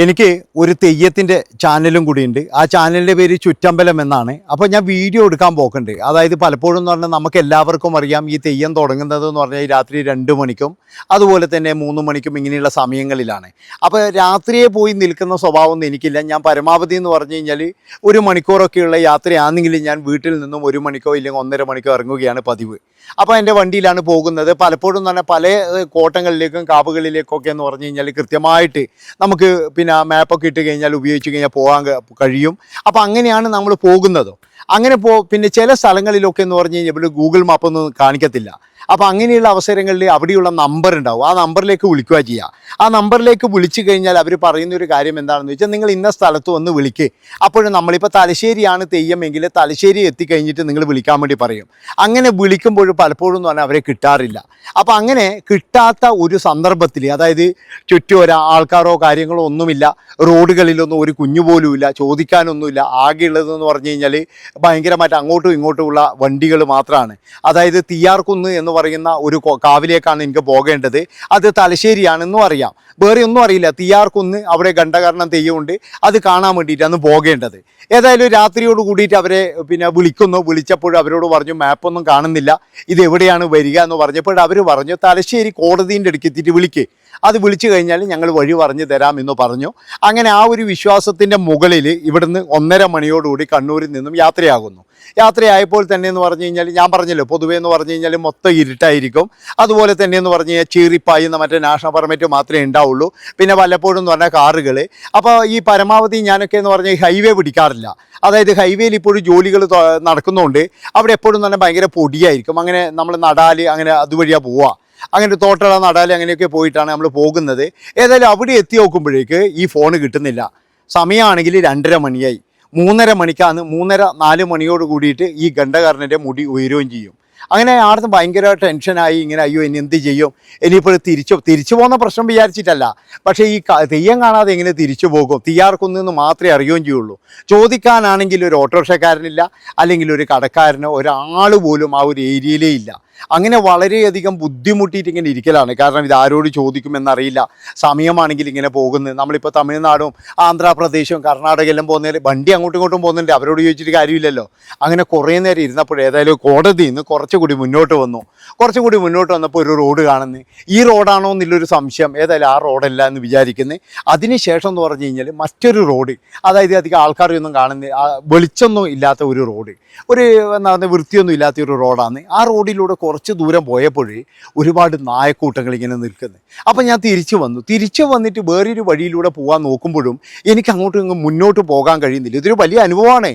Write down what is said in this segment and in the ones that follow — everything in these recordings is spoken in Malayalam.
എനിക്ക് ഒരു തെയ്യത്തിൻ്റെ ചാനലും കൂടിയുണ്ട്. ആ ചാനലിൻ്റെ പേര് ചുറ്റമ്പലം എന്നാണ്. അപ്പോൾ ഞാൻ വീഡിയോ എടുക്കാൻ പോക്കുണ്ട്. അതായത് പലപ്പോഴും എന്ന് പറഞ്ഞാൽ നമുക്ക് എല്ലാവർക്കും അറിയാം ഈ തെയ്യം തുടങ്ങുന്നത് എന്ന് പറഞ്ഞാൽ രാത്രി 2 മണിക്കും അതുപോലെ തന്നെ 3 മണിക്കും ഇങ്ങനെയുള്ള സമയങ്ങളിലാണ്. അപ്പോൾ രാത്രിയെ പോയി നിൽക്കുന്ന സ്വഭാവമൊന്നും എനിക്കില്ല. ഞാൻ പരമാവധി എന്ന് പറഞ്ഞു കഴിഞ്ഞാൽ 1 മണിക്കൂറൊക്കെയുള്ള യാത്രയാണെങ്കിലും ഞാൻ വീട്ടിൽ നിന്നും 1 മണിക്കോ ഇല്ലെങ്കിൽ 1.5 മണിക്കോ ഇറങ്ങുകയാണ് പതിവ്. അപ്പോൾ എൻ്റെ വണ്ടിയിലാണ് പോകുന്നത്. പലപ്പോഴും എന്ന് പറഞ്ഞാൽ പല കോട്ടങ്ങളിലേക്കും കാവുകളിലേക്കൊക്കെ എന്ന് പറഞ്ഞു കഴിഞ്ഞാൽ കൃത്യമായിട്ട് നമുക്ക് മാപ്പൊക്കെ ഇട്ട് കഴിഞ്ഞാൽ ഉപയോഗിച്ച് കഴിഞ്ഞാൽ പോകാൻ കഴിയും. അപ്പോൾ അങ്ങനെയാണ് നമ്മൾ പോകുന്നത്. അങ്ങനെ പിന്നെ ചില സ്ഥലങ്ങളിലൊക്കെ എന്ന് പറഞ്ഞു കഴിഞ്ഞാൽ ഇവിടെ ഗൂഗിൾ മാപ്പൊന്നും കാണിക്കത്തില്ല. അപ്പോൾ അങ്ങനെയുള്ള അവസരങ്ങളിൽ അവിടെയുള്ള നമ്പർ ഉണ്ടാവും. ആ നമ്പറിലേക്ക് വിളിക്കുക ചെയ്യുക. ആ നമ്പറിലേക്ക് വിളിച്ചു കഴിഞ്ഞാൽ അവർ പറയുന്നൊരു കാര്യം എന്താണെന്ന് വെച്ചാൽ നിങ്ങൾ ഇന്ന സ്ഥലത്ത് വന്ന് വിളിക്കുക. അപ്പോഴും നമ്മളിപ്പോൾ തലശ്ശേരിയാണ് തെയ്യമെങ്കിൽ തലശ്ശേരി എത്തിക്കഴിഞ്ഞിട്ട് നിങ്ങൾ വിളിക്കാൻ വേണ്ടി പറയും. അങ്ങനെ വിളിക്കുമ്പോൾ പലപ്പോഴും എന്ന് പറഞ്ഞാൽ അവരെ കിട്ടാറില്ല. അപ്പോൾ അങ്ങനെ കിട്ടാത്ത ഒരു സന്ദർഭത്തിൽ, അതായത് ചുറ്റും ആൾക്കാരോ കാര്യങ്ങളോ ഒന്നുമില്ല, റോഡുകളിലൊന്നും ഒരു കുഞ്ഞു പോലുമില്ല, ചോദിക്കാനൊന്നുമില്ല, ആകെയുള്ളതെന്ന് പറഞ്ഞു കഴിഞ്ഞാൽ ഭയങ്കരമായിട്ട് അങ്ങോട്ടും ഇങ്ങോട്ടുമുള്ള വണ്ടികൾ മാത്രമാണ്. അതായത് തീയാർകുന്ന് എന്ന് പറയുന്ന ഒരു കാവിലേക്കാണ് എനിക്ക് പോകേണ്ടത്. അത് തലശ്ശേരിയാണെന്നും അറിയാം, വേറെ ഒന്നും അറിയില്ല. തീയാർകുന്ന് അവിടെ ഘണ്ടകർണം തെയ്യമുണ്ട്, അത് കാണാൻ വേണ്ടിയിട്ടാണ് പോകേണ്ടത്. ഏതായാലും രാത്രിയോട് കൂടിയിട്ട് അവരെ വിളിക്കുന്നു. വിളിച്ചപ്പോൾ അവരോട് പറഞ്ഞു മാപ്പൊന്നും കാണുന്നില്ല, ഇത് എവിടെയാണ് വരിക എന്ന് പറഞ്ഞപ്പോൾ അവർ പറഞ്ഞു തലശ്ശേരി കോടതിൻ്റെ അടുക്ക് എത്തിയിട്ട് വിളിക്കുക, അത് വിളിച്ചു കഴിഞ്ഞാൽ ഞങ്ങൾ വഴി പറഞ്ഞു തരാം എന്ന് പറഞ്ഞു. അങ്ങനെ ആ ഒരു വിശ്വാസത്തിൻ്റെ മുകളിൽ ഇവിടുന്ന് 1.5 മണിയോടുകൂടി കണ്ണൂരിൽ നിന്നും യാത്രയാകുന്നു. യാത്രയായപ്പോൾ തന്നെ എന്ന് പറഞ്ഞു കഴിഞ്ഞാൽ ഞാൻ പറഞ്ഞല്ലോ, പൊതുവേ എന്ന് പറഞ്ഞു കഴിഞ്ഞാൽ മൊത്തം ഇരുട്ടായിരിക്കും. അതുപോലെ തന്നെ എന്ന് പറഞ്ഞു കഴിഞ്ഞാൽ ചീറിപ്പായുന്ന മറ്റേ നാഷണൽ പെർമിറ്റ് മാത്രമേ ഉണ്ടാവുള്ളൂ. പിന്നെ വല്ലപ്പോഴും എന്ന് പറഞ്ഞാൽ കാറുകൾ. അപ്പോൾ ഈ പരമാവധി ഞാനൊക്കെ എന്ന് പറഞ്ഞാൽ ഹൈവേ പിടിക്കാറില്ല. അതായത് ഹൈവേയിൽ ഇപ്പോഴും ജോലികൾ നടക്കുന്നതുകൊണ്ട് അവിടെ എപ്പോഴും തന്നെ ഭയങ്കര പൊടിയായിരിക്കും. അങ്ങനെ നമ്മൾ നടാൽ അങ്ങനെ അതുവഴിയാണ് പോവുക. അങ്ങനെ തോട്ടട നടാൽ അങ്ങനെയൊക്കെ പോയിട്ടാണ് നമ്മൾ പോകുന്നത്. ഏതായാലും അവിടെ എത്തി നോക്കുമ്പോഴേക്ക് ഈ ഫോൺ കിട്ടുന്നില്ല. സമയമാണെങ്കിൽ 2:30 മണിയായി. 3:30 മണിക്കാണ്, 3:30-4 മണിയോട് കൂടിയിട്ട് ഈ ഘണ്ടകാരൻ്റെ മുടി ഉയരുകയും ചെയ്യും. അങ്ങനെ ആടുന്ന് ഭയങ്കര ടെൻഷനായി. ഇങ്ങനെ അയ്യോ ഇനി എന്ത് ചെയ്യും, ഇനിയിപ്പോൾ തിരിച്ചു പോകുന്ന പ്രശ്നം വിചാരിച്ചിട്ടല്ല, പക്ഷേ ഈ തെയ്യം കാണാതെ എങ്ങനെ തിരിച്ചു പോകും, തീയാർക്കുന്നെന്ന് മാത്രമേ അറിയുകയും ചെയ്യുള്ളൂ. ചോദിക്കാനാണെങ്കിൽ ഒരു ഓട്ടോറിക്ഷക്കാരനില്ല, അല്ലെങ്കിൽ ഒരു കടക്കാരനോ ഒരാൾ പോലും ആ ഒരു ഏരിയയിലേ ഇല്ല. അങ്ങനെ വളരെയധികം ബുദ്ധിമുട്ടിയിട്ട് ഇങ്ങനെ ഇരിക്കലാണ്. കാരണം ഇത് ആരോട് ചോദിക്കുമെന്നറിയില്ല. സമയമാണെങ്കിൽ ഇങ്ങനെ പോകുന്നത്. നമ്മളിപ്പോൾ തമിഴ്നാടും ആന്ധ്രാപ്രദേശും കർണാടകയെല്ലാം പോകുന്നതിൽ വണ്ടി അങ്ങോട്ടും ഇങ്ങോട്ടും പോകുന്നുണ്ട്, അവരോട് ചോദിച്ചിട്ട് കാര്യമില്ലല്ലോ. അങ്ങനെ കുറേ നേരം ഇരുന്നപ്പോൾ ഏതായാലും കോടതിയിൽ നിന്ന് കുറച്ചുകൂടി മുന്നോട്ട് വന്നപ്പോൾ ഒരു റോഡ് കാണുന്നത്. ഈ റോഡാണോ എന്നുള്ളൊരു സംശയം. ഏതായാലും ആ റോഡല്ല എന്ന് വിചാരിക്കുന്നത്. അതിനുശേഷം എന്ന് പറഞ്ഞു കഴിഞ്ഞാൽ മറ്റൊരു റോഡ്, അതായത് അധികം ആൾക്കാരൊന്നും കാണുന്ന, വെളിച്ചൊന്നും ഇല്ലാത്ത ഒരു റോഡ്, ഒരു എന്താ പറയുക വൃത്തിയൊന്നും ഇല്ലാത്ത ഒരു റോഡാണ്. ആ റോഡിലൂടെ കുറച്ച് ദൂരം പോയപ്പോഴേ ഒരുപാട് നായക്കൂട്ടങ്ങൾ ഇങ്ങനെ നിൽക്കുന്നത്. അപ്പോൾ ഞാൻ തിരിച്ചു വന്നിട്ട് വേറൊരു വഴിയിലൂടെ പോകാൻ നോക്കുമ്പോഴും എനിക്ക് അങ്ങോട്ടും മുന്നോട്ട് പോകാൻ കഴിയുന്നില്ല. ഇതൊരു വലിയ അനുഭവമാണ്.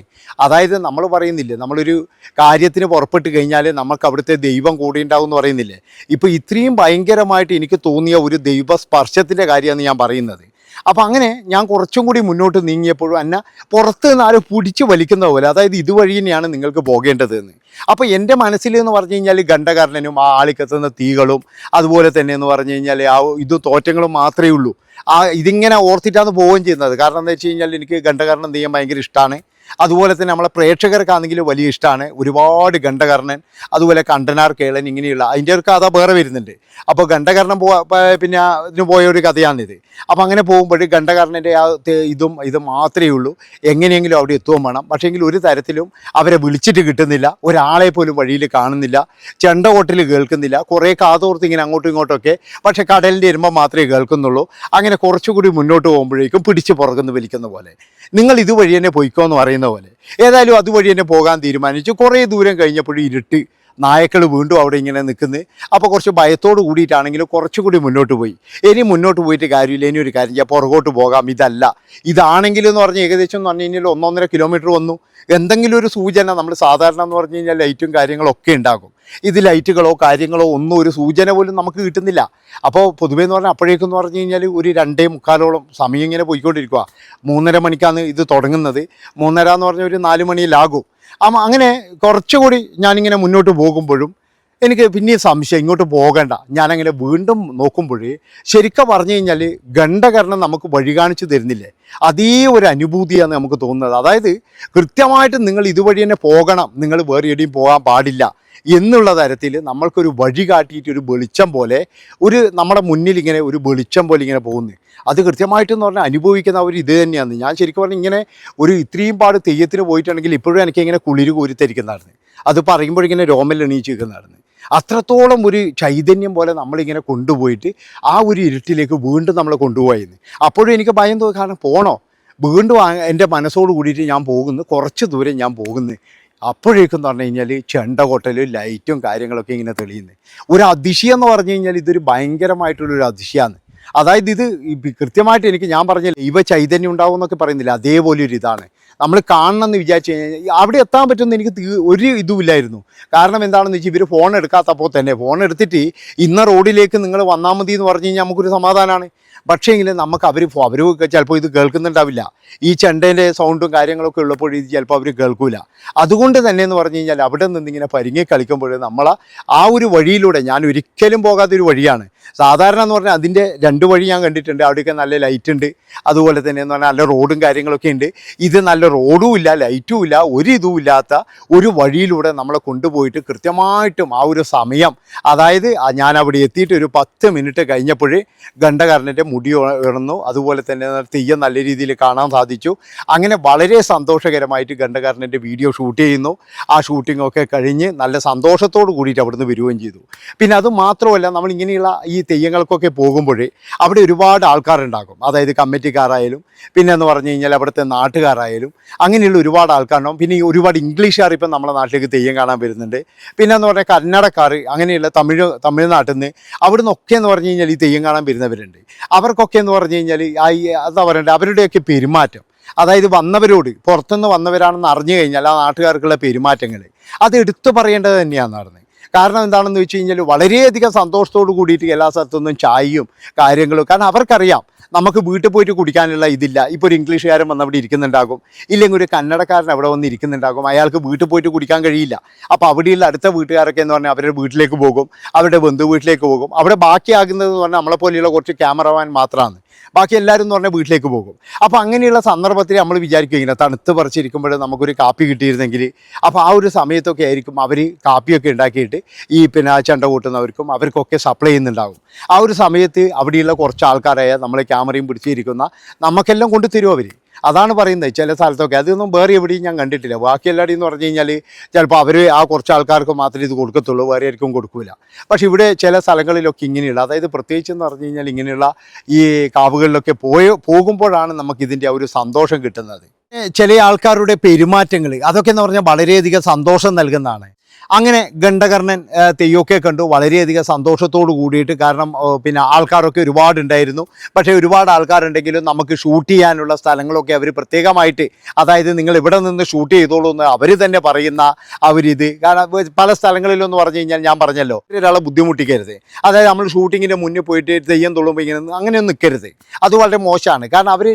അതായത് നമ്മൾ പറയുന്നില്ലേ, നമ്മളൊരു കാര്യത്തിന് പുറപ്പെട്ട് കഴിഞ്ഞാൽ നമുക്ക് അവിടുത്തെ ദൈവം കൂടെ ഉണ്ടാവും എന്ന് പറയുന്നില്ലേ. ഇപ്പോൾ ഇത്രയും ഭയങ്കരമായിട്ട് എനിക്ക് തോന്നിയ ഒരു ദൈവ സ്പർശത്തിൻ്റെ കാര്യമാണ് ഞാൻ പറയുന്നത്. അപ്പോൾ അങ്ങനെ ഞാൻ കുറച്ചും കൂടി മുന്നോട്ട് നീങ്ങിയപ്പോഴും എന്നെ പുറത്ത് നിന്ന് ആരും പിടിച്ച് വലിക്കുന്ന പോലെ, അതായത് ഇതുവഴി തന്നെയാണ് നിങ്ങൾക്ക് പോകേണ്ടതെന്ന്. അപ്പോൾ എൻ്റെ മനസ്സിൽ എന്ന് പറഞ്ഞു കഴിഞ്ഞാൽ ഘണ്ടകാരനും ആ ആളിക്കത്തുന്ന തീകളും അതുപോലെ തന്നെ എന്ന് പറഞ്ഞു കഴിഞ്ഞാൽ ആ ഇത് തോറ്റങ്ങളും മാത്രമേ ഉള്ളൂ. ഇതിങ്ങനെ ഓർത്തിട്ടാണ് പോവുകയും ചെയ്യുന്നത്. കാരണം എന്താ വെച്ച് കഴിഞ്ഞാൽ എനിക്ക് ഘണ്ടകാരണം തെയ്യം ഭയങ്കര ഇഷ്ടമാണ്. അതുപോലെ തന്നെ നമ്മളെ പ്രേക്ഷകർക്കാണെങ്കിൽ വലിയ ഇഷ്ടമാണ്. ഒരുപാട് ഘണ്ടകർണൻ, അതുപോലെ കണ്ടനാർ കേളൻ, ഇങ്ങനെയുള്ള അതിൻ്റെ ഒരു കഥ വേറെ വരുന്നുണ്ട്. അപ്പോൾ ഘണ്ടകർണൻ പിന്നെ ഇതിന് പോയ ഒരു കഥയാണിത്. അപ്പോൾ അങ്ങനെ പോകുമ്പോൾ ഘണ്ടകർണൻ്റെ ആ ഇത് മാത്രമേ ഉള്ളൂ. എങ്ങനെയെങ്കിലും അവിടെ എത്തുകയും വേണം. പക്ഷേങ്കിൽ ഒരു തരത്തിലും അവരെ വിളിച്ചിട്ട് കിട്ടുന്നില്ല, ഒരാളെ പോലും വഴിയിൽ കാണുന്നില്ല, ചെണ്ട കൊട്ടിൽ കേൾക്കുന്നില്ല, കുറേ കാതോർത്ത് ഇങ്ങനെ അങ്ങോട്ടും ഇങ്ങോട്ടൊക്കെ, പക്ഷേ കടലിൻ്റെ എരുമ്പം മാത്രമേ കേൾക്കുന്നുള്ളൂ. അങ്ങനെ കുറച്ചുകൂടി മുന്നോട്ട് പോകുമ്പോഴേക്കും പിടിച്ച് പുറകുന്ന് വലിക്കുന്ന പോലെ, നിങ്ങൾ ഇതുവഴി തന്നെ പോയിക്കോ എന്ന് പറയുന്ന പോലെ. ഏതായാലും അതുവഴി തന്നെ പോകാൻ തീരുമാനിച്ചു. കുറേ ദൂരം കഴിഞ്ഞപ്പോഴും ഇരുട്ട്, നായക്കൾ വീണ്ടും അവിടെ ഇങ്ങനെ നിൽക്കുന്നത്. അപ്പോൾ കുറച്ച് ഭയത്തോട് കൂടിയിട്ടാണെങ്കിലും കുറച്ചുകൂടി മുന്നോട്ട് പോയി. ഇനി മുന്നോട്ട് പോയിട്ട് കാര്യമില്ല, ഇനി ഒരു കാര്യം ചെയ്യാം, പുറകോട്ട് പോകാം. ഇതാണെങ്കിലും എന്ന് പറഞ്ഞാൽ ഏകദേശം എന്ന് പറഞ്ഞു കഴിഞ്ഞാൽ 1.5 കിലോമീറ്റർ വന്നു. എന്തെങ്കിലും ഒരു സൂചന, നമ്മൾ സാധാരണ എന്ന് പറഞ്ഞു കഴിഞ്ഞാൽ ലൈറ്റും കാര്യങ്ങളൊക്കെ ഉണ്ടാകും. ഇത് ലൈറ്റുകളോ കാര്യങ്ങളോ ഒന്നും ഒരു സൂചന പോലും നമുക്ക് കിട്ടുന്നില്ല. അപ്പോൾ പൊതുവേ എന്ന് പറഞ്ഞാൽ അപ്പോഴേക്കെന്ന് പറഞ്ഞു കഴിഞ്ഞാൽ ഒരു 2:45 സമയം ഇങ്ങനെ പോയിക്കൊണ്ടിരിക്കുക. 3:30 മണിക്കാണ് ഇത് തുടങ്ങുന്നത്. 3:30 എന്ന് പറഞ്ഞാൽ ഒരു 4 മണിയിലാകും. അങ്ങനെ കുറച്ചുകൂടി ഞാനിങ്ങനെ മുന്നോട്ട് പോകുമ്പോഴും എനിക്ക് പിന്നെയും സംശയം, ഇങ്ങോട്ട് പോകണ്ട. ഞാനങ്ങനെ വീണ്ടും നോക്കുമ്പോഴേ ശരിക്കും പറഞ്ഞു കഴിഞ്ഞാൽ ഘണ്ടകർണം നമുക്ക് വഴി കാണിച്ചു തരുന്നില്ലേ, അതേ ഒരു അനുഭൂതിയാണ് നമുക്ക് തോന്നുന്നത്. അതായത് കൃത്യമായിട്ട് നിങ്ങൾ ഇതുവഴി തന്നെ പോകണം, നിങ്ങൾ വേറെ എവിടെയും പോകാൻ പാടില്ല എന്നുള്ള തരത്തിൽ നമ്മൾക്കൊരു വഴി കാട്ടിയിട്ട് ഒരു വെളിച്ചം പോലെ, നമ്മുടെ മുന്നിൽ ഇങ്ങനെ ഒരു വെളിച്ചം പോലെ ഇങ്ങനെ പോകുന്നത്. അത് കൃത്യമായിട്ടെന്ന് പറഞ്ഞാൽ അനുഭവിക്കുന്ന അവർ ഇത് തന്നെയാണ്. ഞാൻ ശരിക്കും പറഞ്ഞാൽ ഇങ്ങനെ ഒരു ഇത്രയും പാട് തെയ്യത്തിന് പോയിട്ടുണ്ടെങ്കിൽ ഇപ്പോഴും എനിക്ക് ഇങ്ങനെ കുളിര് കോരിത്തരിക്കുന്നതായിരുന്നു. അത് പറയുമ്പോഴിങ്ങനെ രോമൽ എണീച്ച് നിൽക്കുന്നതായിരുന്നു. അത്രത്തോളം ഒരു ചൈതന്യം പോലെ നമ്മളിങ്ങനെ കൊണ്ടുപോയിട്ട് ആ ഒരു ഇരുട്ടിലേക്ക് വീണ്ടും നമ്മളെ കൊണ്ടുപോയെന്ന്. അപ്പോഴും എനിക്ക് ഭയം തോന്നി, കാരണം പോണോ, വീണ്ടും എൻ്റെ മനസ്സോട് കൂടിയിട്ട് ഞാൻ പോകുന്നു, കുറച്ച് ദൂരം ഞാൻ പോകുന്നു. അപ്പോഴേക്കെന്ന് പറഞ്ഞു കഴിഞ്ഞാൽ ചെണ്ട കൊട്ടലും ലൈറ്റും കാര്യങ്ങളൊക്കെ ഇങ്ങനെ തെളിയുന്നത്. ഒരു അതിശയം എന്ന് പറഞ്ഞു കഴിഞ്ഞാൽ ഇതൊരു ഭയങ്കരമായിട്ടുള്ളൊരു അതിശയമാണ്. അതായത് ഇത് കൃത്യമായിട്ട് ഞാൻ പറഞ്ഞില്ല ഇവ ചൈതന്യം ഉണ്ടാവും എന്നൊക്കെ പറയുന്നില്ല, അതേപോലെ ഒരു ഇതാണ് നമ്മൾ കാണണമെന്ന് വിചാരിച്ചു കഴിഞ്ഞാൽ അവിടെ എത്താൻ പറ്റുമെന്ന് എനിക്ക് ഒരു ഇതുമില്ലായിരുന്നു. കാരണം എന്താണെന്ന് വെച്ചാൽ ഇവർ ഫോൺ എടുക്കാത്തപ്പോൾ തന്നെ ഫോൺ എടുത്തിട്ട് ഇന്ന റോഡിലേക്ക് നിങ്ങൾ വന്നാൽ മതി എന്ന് പറഞ്ഞു കഴിഞ്ഞാൽ നമുക്കൊരു സമാധാനമാണ്. പക്ഷേങ്കിൽ നമുക്ക് അവർ ചിലപ്പോൾ ഇത് കേൾക്കുന്നുണ്ടാവില്ല. ഈ ചെണ്ടേൻ്റെ സൗണ്ടും കാര്യങ്ങളൊക്കെ ഉള്ളപ്പോൾ ഇത് ചിലപ്പോൾ അവർ കേൾക്കില്ല. അതുകൊണ്ട് തന്നെ എന്ന് പറഞ്ഞു കഴിഞ്ഞാൽ അവിടെ നിന്നിങ്ങനെ പരിങ്ങി കളിക്കുമ്പോൾ നമ്മൾ ആ ഒരു വഴിയിലൂടെ, ഞാൻ ഒരിക്കലും പോകാത്തൊരു വഴിയാണ്. സാധാരണ എന്ന് പറഞ്ഞാൽ അതിൻ്റെ 2 വഴി ഞാൻ കണ്ടിട്ടുണ്ട്. അവിടെയൊക്കെ നല്ല ലൈറ്റ് ഉണ്ട്, അതുപോലെ തന്നെ എന്ന് പറഞ്ഞാൽ നല്ല റോഡും കാര്യങ്ങളൊക്കെ ഉണ്ട്. ഇത് നല്ല റോഡും ഇല്ല, ലൈറ്റും ഇല്ല, ഒരു ഇതും ഇല്ലാത്ത ഒരു വഴിയിലൂടെ നമ്മളെ കൊണ്ടുപോയിട്ട് കൃത്യമായിട്ടും ആ ഒരു സമയം, അതായത് ഞാൻ അവിടെ എത്തിയിട്ട് ഒരു 10 മിനിറ്റ് കഴിഞ്ഞപ്പോൾ ഘണ്ടകാരൻ്റെ മുടി ഉയർന്നു, അതുപോലെ തന്നെ തെയ്യം നല്ല രീതിയിൽ കാണാൻ സാധിച്ചു. അങ്ങനെ വളരെ സന്തോഷകരമായിട്ട് ഘണ്ടകാരൻ്റെ വീഡിയോ ഷൂട്ട് ചെയ്യുന്നു. ആ ഷൂട്ടിങ്ങൊക്കെ കഴിഞ്ഞ് നല്ല സന്തോഷത്തോട് കൂടിയിട്ട് അവിടുന്ന് വരികയും ചെയ്തു. പിന്നെ അത് മാത്രമല്ല, നമ്മളിങ്ങനെയുള്ള ഈ തെയ്യങ്ങൾക്കൊക്കെ പോകുമ്പോൾ അവിടെ ഒരുപാട് ആൾക്കാരുണ്ടാകും. അതായത് കമ്മിറ്റിക്കാരായാലും പിന്നെ എന്ന് പറഞ്ഞു കഴിഞ്ഞാൽ അവിടുത്തെ നാട്ടുകാരായാലും അങ്ങനെയുള്ള ഒരുപാട് ആൾക്കാരുണ്ടാകും. പിന്നെ ഈ ഒരുപാട് ഇംഗ്ലീഷുകാർ ഇപ്പം നമ്മുടെ നാട്ടിലേക്ക് തെയ്യം കാണാൻ വരുന്നുണ്ട്. പിന്നെ എന്ന് പറഞ്ഞാൽ കന്നഡക്കാർ, അങ്ങനെയുള്ള തമിഴ്നാട്ടിൽ നിന്ന് അവിടെ നിന്നൊക്കെ എന്ന് പറഞ്ഞു കഴിഞ്ഞാൽ ഈ തെയ്യം കാണാൻ വരുന്നവരുണ്ട്. അവർക്കൊക്കെ എന്ന് പറഞ്ഞു കഴിഞ്ഞാൽ എന്താ പറയണ്ടേ, അവരുടെയൊക്കെ പെരുമാറ്റം, അതായത് വന്നവരോട് പുറത്തുനിന്ന് വന്നവരാണെന്ന് അറിഞ്ഞു കഴിഞ്ഞാൽ ആ നാട്ടുകാർക്കുള്ള പെരുമാറ്റങ്ങൾ അത് എടുത്തു പറയേണ്ടത് തന്നെയാണ് നടന്നത്. കാരണം എന്താണെന്ന് വെച്ച് കഴിഞ്ഞാൽ വളരെയധികം സന്തോഷത്തോട് കൂടിയിട്ട് എല്ലാ സ്ഥലത്തുനിന്നും ചായയും കാര്യങ്ങളും, കാരണം അവർക്കറിയാം നമുക്ക് വീട്ടിൽ പോയിട്ട് കുടിക്കാനുള്ള ഇതില്ല. ഇപ്പോൾ ഒരു ഇംഗ്ലീഷുകാരൻ വന്ന് അവിടെ ഇരിക്കുന്നുണ്ടാകും, ഇല്ലെങ്കിൽ ഒരു കന്നഡക്കാരൻ അവിടെ വന്ന് ഇരിക്കുന്നുണ്ടാകും, അയാൾക്ക് വീട്ടിൽ പോയിട്ട് കുടിക്കാൻ കഴിയില്ല. അപ്പോൾ അവിടെയുള്ള അടുത്ത വീട്ടുകാരൊക്കെ എന്ന് പറഞ്ഞാൽ അവരുടെ വീട്ടിലേക്ക് പോകും, അവരുടെ ബന്ധു വീട്ടിലേക്ക് പോകും. അവിടെ ബാക്കിയാകുന്നതെന്ന് പറഞ്ഞാൽ നമ്മളെപ്പോലെയുള്ള കുറച്ച് ക്യാമറമാൻ മാത്രമാണ്, ബാക്കി എല്ലാവരും എന്ന് പറഞ്ഞാൽ വീട്ടിലേക്ക് പോകും. അപ്പോൾ അങ്ങനെയുള്ള സന്ദർഭത്തിൽ നമ്മൾ വിചാരിക്കും ഇങ്ങനെ തണുത്ത് പറിച്ചിരിക്കുമ്പോൾ നമുക്കൊരു കാപ്പി കിട്ടിയിരുന്നെങ്കിൽ. അപ്പോൾ ആ ഒരു സമയത്തൊക്കെ ആയിരിക്കും അവർ കാപ്പിയൊക്കെ ഉണ്ടാക്കിയിട്ട് ഈ ചെണ്ട കൂട്ടുന്നവർക്കും അവർക്കൊക്കെ സപ്ലൈ ചെയ്യുന്നുണ്ടാകും. ആ ഒരു സമയത്ത് അവിടെയുള്ള കുറച്ച് ആൾക്കാരായ നമ്മളെ ക്യാമറയും പിടിച്ചിരിക്കുന്ന നമുക്കെല്ലാം കൊണ്ടു തരും അവർ. അതാണ് പറയുന്നത്. ചില സ്ഥലത്തൊക്കെ അതൊന്നും വേറെ എവിടെയും ഞാൻ കണ്ടിട്ടില്ല. ബാക്കി എല്ലാവരുടെയും എന്ന് പറഞ്ഞു കഴിഞ്ഞാൽ ചിലപ്പോൾ അവർ ആ കുറച്ച് ആൾക്കാർക്ക് മാത്രമേ ഇത് കൊടുക്കത്തുള്ളൂ, വേറെ ആർക്കും കൊടുക്കില്ല. പക്ഷേ ഇവിടെ ചില സ്ഥലങ്ങളിലൊക്കെ ഇങ്ങനെയുള്ള, അതായത് പ്രത്യേകിച്ച് എന്ന് പറഞ്ഞു കഴിഞ്ഞാൽ ഇങ്ങനെയുള്ള ഈ കാവുകളിലൊക്കെ പോകുമ്പോഴാണ് നമുക്കിതിൻ്റെ ആ ഒരു സന്തോഷം കിട്ടുന്നത്. ചില ആൾക്കാരുടെ പെരുമാറ്റങ്ങൾ അതൊക്കെ എന്ന് പറഞ്ഞാൽ വളരെയധികം സന്തോഷം നൽകുന്നതാണ്. അങ്ങനെ ഘണ്ടകർണൻ തെയ്യമൊക്കെ കണ്ടു വളരെയധികം സന്തോഷത്തോട് കൂടിയിട്ട്. കാരണം ആൾക്കാരൊക്കെ ഒരുപാടുണ്ടായിരുന്നു. പക്ഷേ ഒരുപാട് ആൾക്കാരുണ്ടെങ്കിലും നമുക്ക് ഷൂട്ട് ചെയ്യാനുള്ള സ്ഥലങ്ങളൊക്കെ അവർ പ്രത്യേകമായിട്ട്, അതായത് നിങ്ങൾ ഇവിടെ നിന്ന് ഷൂട്ട് ചെയ്തോളൂ എന്ന് അവർ തന്നെ പറയുന്ന അവരിത്. കാരണം പല സ്ഥലങ്ങളിലെന്ന് പറഞ്ഞു കഴിഞ്ഞാൽ ഞാൻ പറഞ്ഞല്ലോ, ഒരാളെ ബുദ്ധിമുട്ടിക്കരുത്. അതായത് നമ്മൾ ഷൂട്ടിങ്ങിൻ്റെ മുന്നിൽ പോയിട്ട് തെയ്യം തൊള്ളുമ്പോൾ ഇങ്ങനെ അങ്ങനെയൊന്നും നിൽക്കരുത്. അത് വളരെ മോശമാണ്. കാരണം അവർ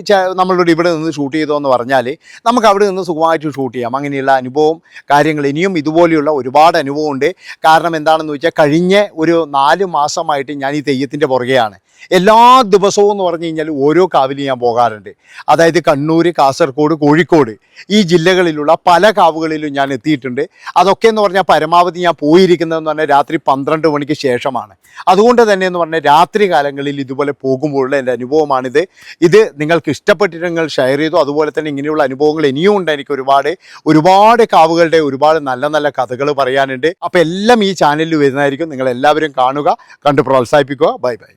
നമ്മളോട് ഇവിടെ നിന്ന് ഷൂട്ട് ചെയ്തോ എന്ന് പറഞ്ഞാൽ നമുക്ക് അവിടെ നിന്ന് സുഖമായിട്ട് ഷൂട്ട് ചെയ്യാം. അങ്ങനെയുള്ള അനുഭവം കാര്യങ്ങൾ ഇനിയും ഇതുപോലെയുള്ള ഒരുപാട് അനുഭവമുണ്ട്. കാരണം എന്താണെന്ന് വെച്ചാൽ കഴിഞ്ഞ ഒരു 4 മാസമായിട്ട് ഞാൻ ഈ തെയ്യത്തിൻ്റെ പുറകെയാണ്. എല്ലാ ദിവസവും എന്ന് പറഞ്ഞു കഴിഞ്ഞാൽ ഓരോ കാവിലും ഞാൻ പോകാറുണ്ട്. അതായത് കണ്ണൂർ, കാസർഗോഡ്, കോഴിക്കോട് ഈ ജില്ലകളിലുള്ള പല കാവുകളിലും ഞാൻ എത്തിയിട്ടുണ്ട്. അതൊക്കെ എന്ന് പറഞ്ഞാൽ പരമാവധി ഞാൻ പോയിരിക്കുന്നതെന്ന് പറഞ്ഞാൽ രാത്രി 12 മണിക്ക് ശേഷമാണ്. അതുകൊണ്ട് തന്നെ എന്ന് പറഞ്ഞാൽ രാത്രി കാലങ്ങളിൽ ഇതുപോലെ പോകുമ്പോഴുള്ള എൻ്റെ അനുഭവമാണിത്. ഇത് നിങ്ങൾക്ക് ഇഷ്ടപ്പെട്ടിട്ട് നിങ്ങൾ ഷെയർ ചെയ്തു. അതുപോലെ തന്നെ ഇങ്ങനെയുള്ള അനുഭവങ്ങൾ ഇനിയും ഉണ്ട്. എനിക്ക് ഒരുപാട് കാവുകളുടെ ഒരുപാട് നല്ല നല്ല കഥകൾ പറയാനുണ്ട്. അപ്പോൾ എല്ലാം ഈ ചാനലിൽ വരുന്നതായിരിക്കും. നിങ്ങളെല്ലാവരും കാണുക, കണ്ട് പ്രോത്സാഹിപ്പിക്കുക. Bye bye.